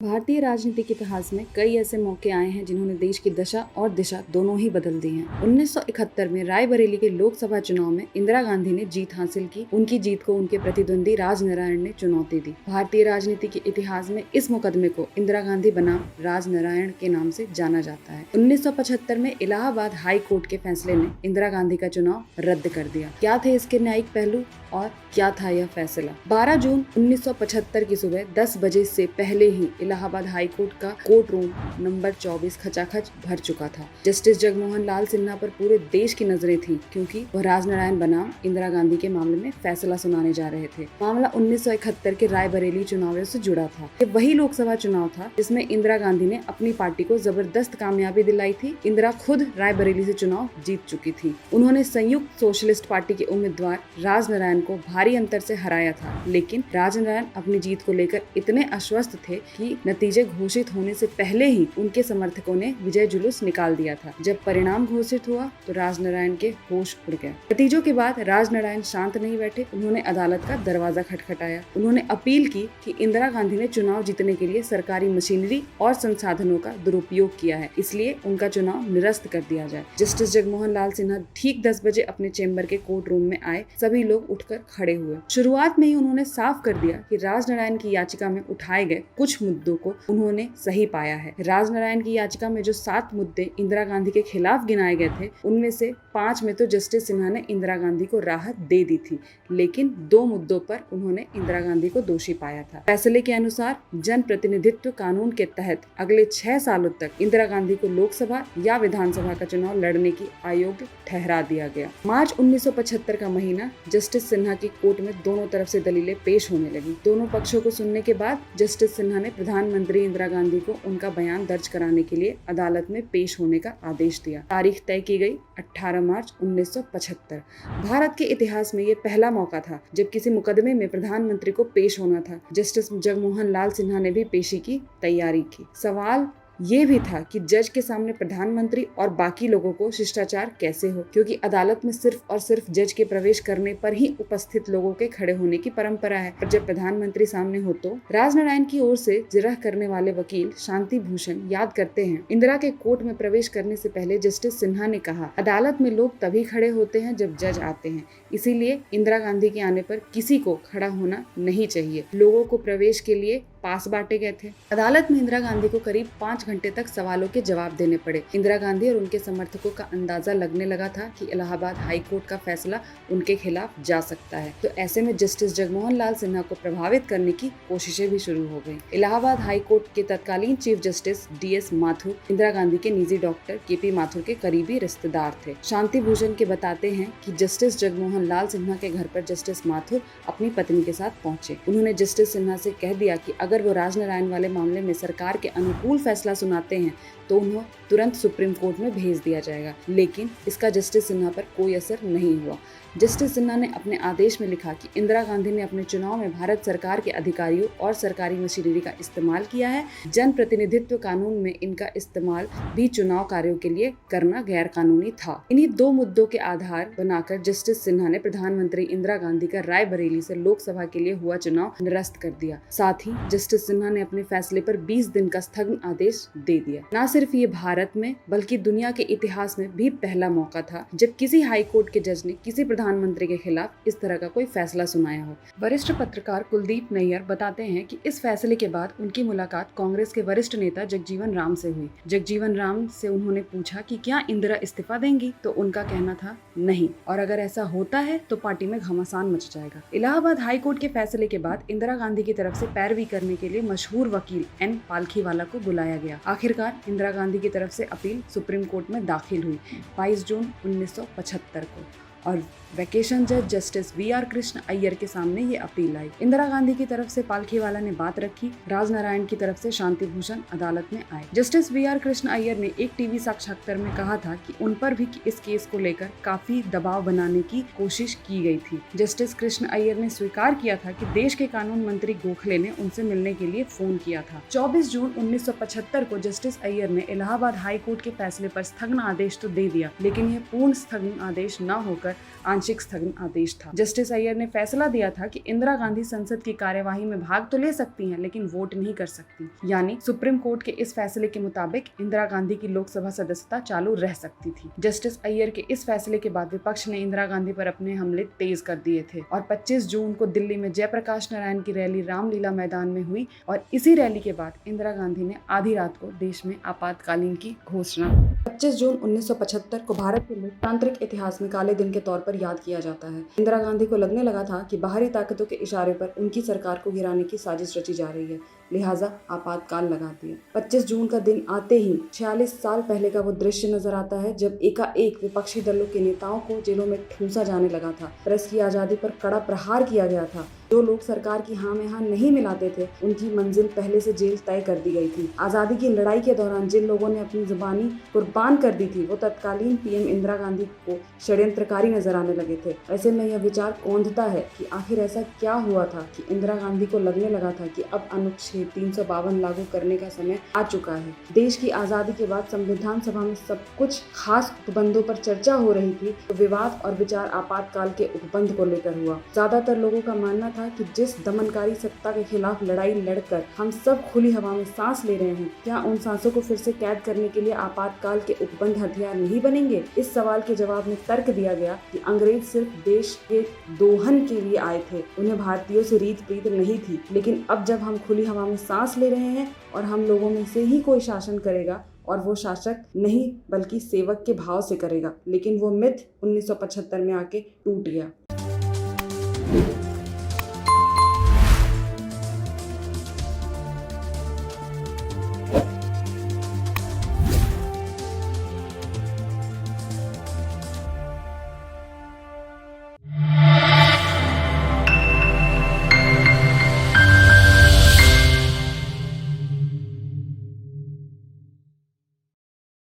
भारतीय राजनीतिक इतिहास में कई ऐसे मौके आए हैं जिन्होंने देश की दशा और दिशा दोनों ही बदल दी हैं। 1971 में रायबरेली के लोकसभा चुनाव में इंदिरा गांधी ने जीत हासिल की। उनकी जीत को उनके प्रतिद्वंदी राजनारायण ने चुनौती दी। भारतीय राजनीति के इतिहास में इस मुकदमे को इंदिरा गांधी बनाम राजनारायण के नाम से जाना जाता है। 1975 में इलाहाबाद हाई कोर्ट के फैसले ने इंदिरा गांधी का चुनाव रद्द कर दिया। क्या थे इसके न्यायिक पहलू और क्या था यह फैसला? 12 जून 1975 की सुबह 10 बजे से पहले ही इलाहाबाद हाई कोर्ट का कोर्ट रूम नंबर 24 खचाखच भर चुका था। जस्टिस जगमोहन लाल सिन्हा पर पूरे देश की नजरें थीं, क्योंकि वह राजनारायण बनाम इंदिरा गांधी के मामले में फैसला सुनाने जा रहे थे। मामला 1971 के रायबरेली चुनाव से जुड़ा था। ये वही लोकसभा चुनाव था जिसमें इंदिरा गांधी ने अपनी पार्टी को जबरदस्त कामयाबी दिलाई थी। इंदिरा खुद रायबरेली से चुनाव जीत चुकी थी। उन्होंने संयुक्त सोशलिस्ट पार्टी के उम्मीदवार राजनारायण को भारी अंतर से हराया था, लेकिन राजनारायण अपनी जीत को लेकर इतने आश्वस्त थे कि नतीजे घोषित होने से पहले ही उनके समर्थकों ने विजय जुलूस निकाल दिया था। जब परिणाम घोषित हुआ तो राजनारायण के होश उड़ गए। नतीजों के बाद राजनारायण शांत नहीं बैठे। उन्होंने अदालत का दरवाजा खटखटाया। उन्होंने अपील की कि इंदिरा गांधी ने चुनाव जीतने के लिए सरकारी मशीनरी और संसाधनों का दुरुपयोग किया है, इसलिए उनका चुनाव निरस्त कर दिया जाए। जस्टिस जगमोहन लाल सिन्हा ठीक 10 बजे अपने चेंबर के कोर्ट रूम में आए। सभी लोग उठकर खड़े हुए। शुरुआत में ही उन्होंने साफ कर दिया कि राजनारायण की याचिका में उठाए गए कुछ मुद्दों को उन्होंने सही पाया है। राजनारायण की याचिका में जो 7 मुद्दे इंदिरा गांधी के खिलाफ गिनाए गए थे, उनमें से 5 में तो जस्टिस सिन्हा ने इंदिरा गांधी को राहत दे दी थी, लेकिन 2 मुद्दों पर उन्होंने इंदिरा गांधी को दोषी पाया था। फैसले के अनुसार जन प्रतिनिधित्व कानून के तहत अगले 6 सालों तक इंदिरा गांधी को लोकसभा या विधानसभा का चुनाव लड़ने की अयोग्य ठहरा दिया गया। मार्च 1975 का महीना जस्टिस सिन्हा की कोर्ट में दोनों तरफ से दलीलें पेश होने लगी। दोनों पक्षों को सुनने के बाद जस्टिस सिन्हा ने प्रधानमंत्री इंदिरा गांधी को उनका बयान दर्ज कराने के लिए अदालत में पेश होने का आदेश दिया। तारीख तय की गई 18 मार्च 1975। भारत के इतिहास में ये पहला मौका था जब किसी मुकदमे में प्रधानमंत्री को पेश होना था। जस्टिस जगमोहन लाल सिन्हा ने भी पेशी की तैयारी की। सवाल ये भी था कि जज के सामने प्रधानमंत्री और बाकी लोगों को शिष्टाचार कैसे हो, क्योंकि अदालत में सिर्फ और सिर्फ जज के प्रवेश करने पर ही उपस्थित लोगों के खड़े होने की परंपरा है, पर जब प्रधानमंत्री सामने हो तो राजनारायण की ओर से जिरह करने वाले वकील शांति भूषण याद करते हैं, इंदिरा के कोर्ट में प्रवेश करने से पहले जस्टिस सिन्हा ने कहा, अदालत में लोग तभी खड़े होते हैं जब जज आते हैं, इसीलिए इंदिरा गांधी के आने पर किसी को खड़ा होना नहीं चाहिए। लोगों को प्रवेश के लिए पास बांटे गए थे। अदालत में इंदिरा गांधी को करीब 5 घंटे तक सवालों के जवाब देने पड़े। इंदिरा गांधी और उनके समर्थकों का अंदाजा लगने लगा था कि इलाहाबाद हाई कोर्ट का फैसला उनके खिलाफ जा सकता है, तो ऐसे में जस्टिस जगमोहन लाल सिन्हा को प्रभावित करने की कोशिशें भी शुरू हो गयी। इलाहाबाद हाई कोर्ट के तत्कालीन chief justice DS Mathur Indira Gandhi के निजी डॉक्टर KP माथुर के करीबी रिश्तेदार थे। शांति भूषण के बताते हैं कि जस्टिस जगमोहन लाल सिन्हा के घर पर जस्टिस माथुर अपनी पत्नी के साथ पहुंचे। उन्होंने जस्टिस सिन्हा से कह दिया कि अगर वो राजनारायण वाले मामले में सरकार के अनुकूल फैसला सुनाते हैं तो उन्हें तुरंत सुप्रीम कोर्ट में भेज दिया जाएगा, लेकिन इसका जस्टिस सिन्हा पर कोई असर नहीं हुआ। जस्टिस सिन्हा ने अपने आदेश में लिखा कि इंदिरा गांधी ने अपने चुनाव में भारत सरकार के अधिकारियों और सरकारी मशीनरी का इस्तेमाल किया है। जन प्रतिनिधित्व कानून में इनका इस्तेमाल भी चुनाव कार्यों के लिए करना गैर कानूनी था। इन्हीं 2 मुद्दों के आधार बनाकर जस्टिस सिन्हा ने प्रधानमंत्री इंदिरा गांधी का रायबरेली से लोकसभा के लिए हुआ चुनाव निरस्त कर दिया। साथ ही जस्टिस सिन्हा ने अपने फैसले पर 20 दिन का स्थगन आदेश दे दिया। न सिर्फ ये भारत में बल्कि दुनिया के इतिहास में भी पहला मौका था जब किसी हाई कोर्ट के जज ने किसी प्रधानमंत्री के खिलाफ इस तरह का कोई फैसला सुनाया हो। वरिष्ठ पत्रकार कुलदीप नैयर बताते हैं कि इस फैसले के बाद उनकी मुलाकात कांग्रेस के वरिष्ठ नेता जगजीवन राम से हुई। जगजीवन राम से उन्होंने पूछा कि क्या इंदिरा इस्तीफा देंगी, तो उनका कहना था नहीं, और अगर ऐसा होता है तो पार्टी में घमासान मच जाएगा। इलाहाबाद हाई कोर्ट के फैसले के बाद इंदिरा गांधी की तरफ से पैरवी करने के लिए मशहूर वकील N पालखीवाला को बुलाया गया। आखिरकार इंदिरा गांधी की तरफ से अपील सुप्रीम कोर्ट में दाखिल हुई 22 जून 1975 को, और वैकेशन जज जस्टिस VR कृष्ण अय्यर के सामने ये अपील आई। इंदिरा गांधी की तरफ से पालखीवाला ने बात रखी। राजनारायण की तरफ से शांति भूषण अदालत में आए। जस्टिस VR कृष्ण अय्यर ने एक टीवी साक्षात्कार में कहा था कि उन पर भी इस केस को लेकर काफी दबाव बनाने की कोशिश की गई थी। जस्टिस कृष्ण अय्यर ने स्वीकार किया था कि देश के कानून मंत्री गोखले ने उनसे मिलने के लिए फोन किया था। 24 जून 1975 को जस्टिस अय्यर ने इलाहाबाद हाई कोर्ट के फैसले पर स्थगन आदेश तो दे दिया, लेकिन यह पूर्ण स्थगन आदेश न होकर होकर आंशिक स्थगन आदेश था। जस्टिस अय्यर ने फैसला दिया था कि इंदिरा गांधी संसद की कार्यवाही में भाग तो ले सकती हैं, लेकिन वोट नहीं कर सकती। यानी सुप्रीम कोर्ट के इस फैसले के मुताबिक इंदिरा गांधी की लोकसभा सदस्यता चालू रह सकती थी। जस्टिस अय्यर के इस फैसले के बाद विपक्ष ने इंदिरा गांधी पर अपने हमले तेज कर दिए थे और 25 जून को दिल्ली में जयप्रकाश नारायण की रैली रामलीला मैदान में हुई और इसी रैली के बाद इंदिरा गांधी ने आधी रात को देश में आपातकालीन की घोषणा। 25 जून 1975 को भारत के लोकतांत्रिक इतिहास में काले दिन के तौर पर याद किया जाता है। इंदिरा गांधी को लगने लगा था कि बाहरी ताकतों के इशारे पर उनकी सरकार को गिराने की साजिश रची जा रही है, लिहाजा आपातकाल लगा दिया। 25 जून का दिन आते ही 46 साल पहले का वो दृश्य नजर आता है जब एकाएक विपक्षी दलों के नेताओं को जेलों में ठूंसा जाने लगा था। प्रेस की आजादी पर कड़ा प्रहार किया गया था। जो लोग सरकार की हाँ में हाँ नहीं मिलाते थे, उनकी मंजिल पहले से जेल तय कर दी गई थी। आजादी की लड़ाई के दौरान जिन लोगों ने अपनी जुबानी कुर्बान कर दी थी, वो तत्कालीन पीएम इंदिरा गांधी को षड्यंत्रकारी नजर आने लगे थे। ऐसे में यह विचार कौंधता है कि आखिर ऐसा क्या हुआ था कि इंदिरा गांधी को लगने लगा था कि अब अनुच्छेद 352 लागू करने का समय आ चुका है। देश की आजादी के बाद संविधान सभा में सब कुछ खास उपबंधों पर चर्चा हो रही थी, तो विवाद और विचार आपातकाल के उपबंध को लेकर हुआ। ज्यादातर लोगों का मानना था कि जिस दमनकारी सत्ता के खिलाफ लड़ाई लड़कर हम सब खुली हवा में सांस ले रहे हैं, क्या उन सांसों को फिर से कैद करने के लिए आपातकाल के उपबंध हथियार नहीं बनेंगे? इस सवाल के जवाब में तर्क दिया गया कि अंग्रेज सिर्फ देश के दोहन के लिए आए थे, उन्हें भारतीयों से रीत प्रीत नहीं थी। लेकिन अब जब हम खुली हवा में सांस ले रहे हैं और हम लोगों में से ही कोई शासन करेगा, और वो शासक नहीं बल्कि सेवक के भाव से करेगा। लेकिन वो मिथ 1975 में आके टूट गया।